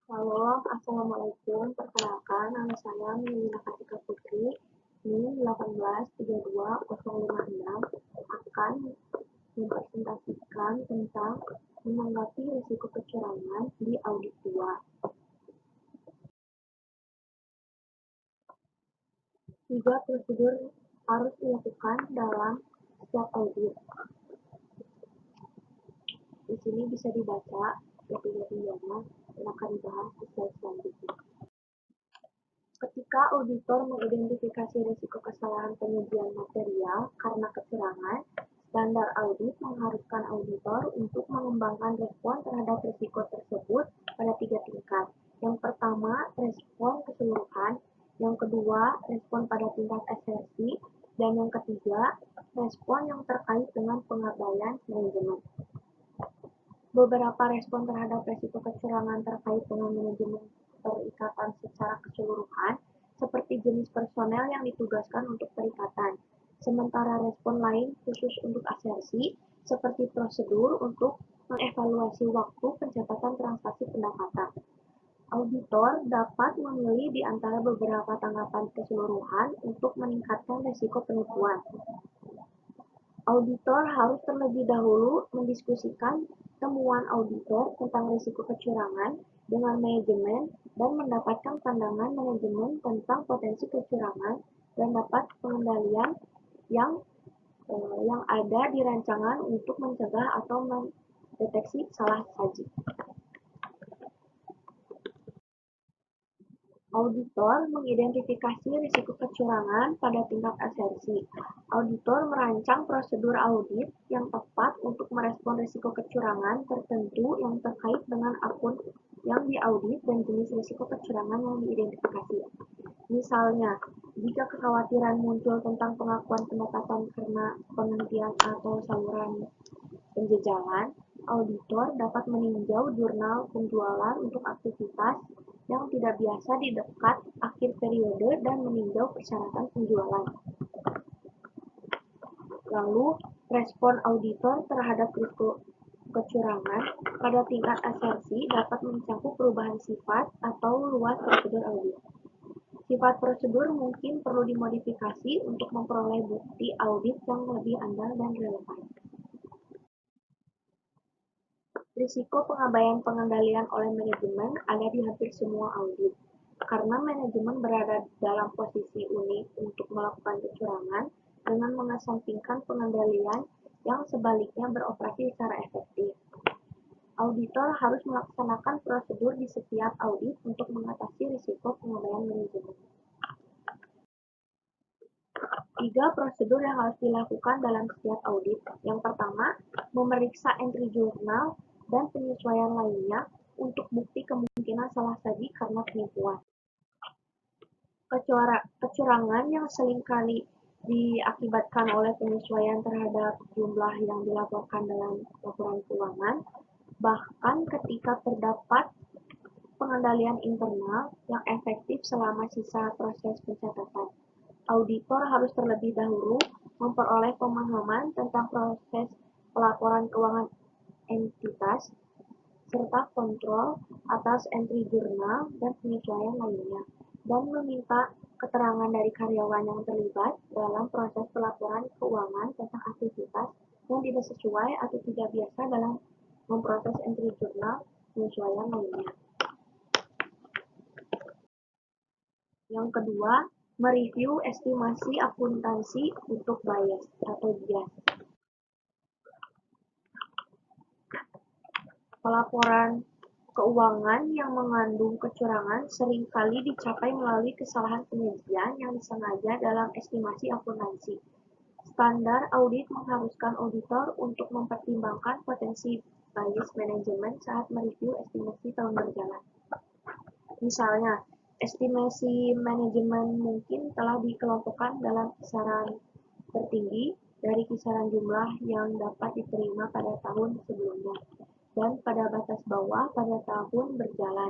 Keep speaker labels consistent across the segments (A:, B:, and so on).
A: Halo, Assalamualaikum. Perkenalkan, nama saya Melina Kartika Putri, NIM 1832056 akan mempresentasikan tentang menanggapi risiko kecurangan di audit 2. 3 prosedur harus dilakukan dalam setiap audit. Di sini bisa dibaca ketiga-tiganya dan akan dibahas di slide selanjutnya. Ketika auditor mengidentifikasi risiko kesalahan penyajian material karena kecurangan, standar audit mengharuskan auditor untuk mengembangkan respon terhadap risiko tersebut pada 3 tingkat. Yang pertama, respon keseluruhan. Yang kedua, respon pada tingkat asersi. Dan yang ketiga, respon yang terkait dengan pengabaian manajemen. Beberapa respon terhadap risiko kecurangan terkait dengan manajemen perikatan secara keseluruhan, seperti jenis personel yang ditugaskan untuk perikatan. Sementara respon lain khusus untuk asersi, seperti prosedur untuk mengevaluasi waktu pencatatan transaksi pendapatan. Auditor dapat memilih di antara beberapa tanggapan keseluruhan untuk meningkatkan risiko penipuan. Auditor harus terlebih dahulu mendiskusikan temuan auditor tentang risiko kecurangan dengan manajemen dan mendapatkan pandangan manajemen tentang potensi kecurangan dan dapat pengendalian yang ada di rancangan untuk mencegah atau mendeteksi salah saji. Auditor mengidentifikasi risiko kecurangan pada tingkat asersi. Auditor merancang prosedur audit yang tepat untuk merespon risiko kecurangan tertentu yang terkait dengan akun yang diaudit dan jenis risiko kecurangan yang diidentifikasi. Misalnya, jika kekhawatiran muncul tentang pengakuan pendapatan karena penghentian atau saluran penjejalan, auditor dapat meninjau jurnal penjualan untuk aktivitas yang tidak biasa di dekat akhir periode dan meninjau persyaratan penjualan. Lalu, respon auditor terhadap risiko kecurangan pada tingkat asersi dapat mencakup perubahan sifat atau luas prosedur audit. Sifat prosedur mungkin perlu dimodifikasi untuk memperoleh bukti audit yang lebih andal dan relevan. Risiko pengabaian pengendalian oleh manajemen ada di hampir semua audit. Karena manajemen berada dalam posisi unik untuk melakukan kecurangan dengan mengesampingkan pengendalian yang sebaliknya beroperasi secara efektif. Auditor harus melaksanakan prosedur di setiap audit untuk mengatasi risiko pengabaian manajemen. 3 prosedur yang harus dilakukan dalam setiap audit. Yang pertama, memeriksa entry jurnal dan penyesuaian lainnya untuk bukti kemungkinan salah saji karena penipuan. Kecurangan yang seringkali diakibatkan oleh penyesuaian terhadap jumlah yang dilaporkan dalam laporan keuangan, bahkan ketika terdapat pengendalian internal yang efektif selama sisa proses pencatatan. Auditor harus terlebih dahulu memperoleh pemahaman tentang proses pelaporan keuangan entitas, serta kontrol atas entry jurnal dan penyesuaian lainnya, dan meminta keterangan dari karyawan yang terlibat dalam proses pelaporan keuangan tentang aktivitas yang tidak sesuai atau tidak biasa dalam memproses entry jurnal penyesuaian lainnya. Yang kedua, mereview estimasi akuntansi untuk bias atau bias. Pelaporan keuangan yang mengandung kecurangan seringkali dicapai melalui kesalahan penyajian yang disengaja dalam estimasi akuntansi. Standar audit mengharuskan auditor untuk mempertimbangkan potensi bias manajemen saat mereview estimasi tahun berjalan. Misalnya, estimasi manajemen mungkin telah dikelompokkan dalam kisaran tertinggi dari kisaran jumlah yang dapat diterima pada tahun sebelumnya dan pada batas bawah pada tahun berjalan.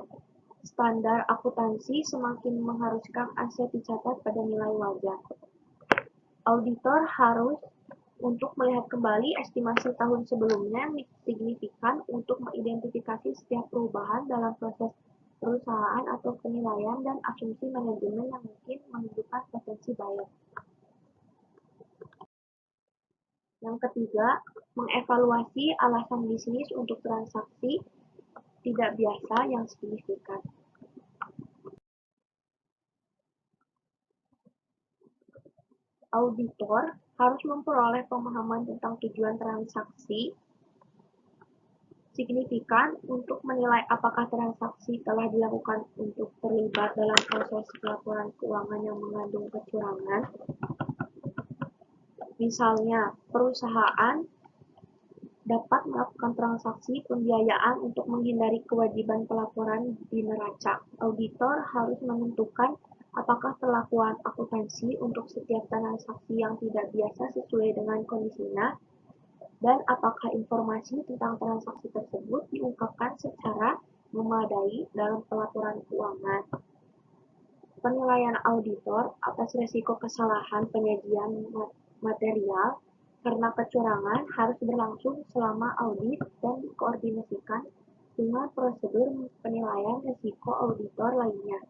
A: Standar akuntansi semakin mengharuskan aset dicatat pada nilai wajar. Auditor harus untuk melihat kembali estimasi tahun sebelumnya yang signifikan untuk mengidentifikasi setiap perubahan dalam proses perusahaan atau penilaian dan asumsi manajemen yang mungkin menunjukkan potensi bias. Yang ketiga, mengevaluasi alasan bisnis untuk transaksi tidak biasa yang signifikan. Auditor harus memperoleh pemahaman tentang tujuan transaksi signifikan untuk menilai apakah transaksi telah dilakukan untuk terlibat dalam proses pelaporan keuangan yang mengandung kecurangan. Misalnya, perusahaan dapat melakukan transaksi pembiayaan untuk menghindari kewajiban pelaporan di neraca. Auditor harus menentukan apakah perlakuan akuntansi untuk setiap transaksi yang tidak biasa sesuai dengan kondisinya, dan apakah informasi tentang transaksi tersebut diungkapkan secara memadai dalam pelaporan keuangan. Penilaian auditor atas risiko kesalahan penyajian material karena kecurangan harus berlangsung selama audit dan dikoordinasikan dengan prosedur penilaian risiko auditor lainnya.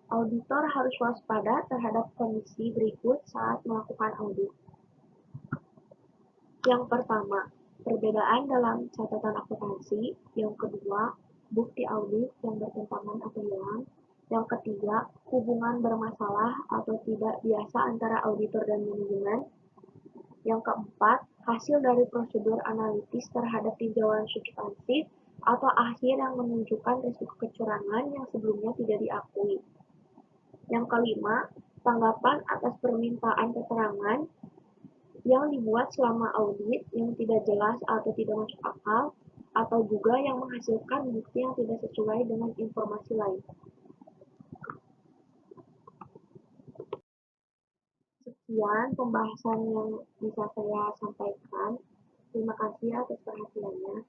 A: Auditor harus waspada terhadap kondisi berikut saat melakukan audit. Yang pertama, perbedaan dalam catatan akuntansi. Yang kedua, bukti audit yang bertentangan atau hilang. Yang ketiga, hubungan bermasalah atau tidak biasa antara auditor dan manajemen. Yang keempat, hasil dari prosedur analitis terhadap tinjauan substansif atau akhir yang menunjukkan risiko kecurangan yang sebelumnya tidak diakui. Yang kelima, tanggapan atas permintaan keterangan yang dibuat selama audit yang tidak jelas atau tidak masuk akal, atau juga yang menghasilkan bukti yang tidak sesuai dengan informasi lain. Sekian pembahasan yang bisa saya sampaikan. Terima kasih atas perhatiannya.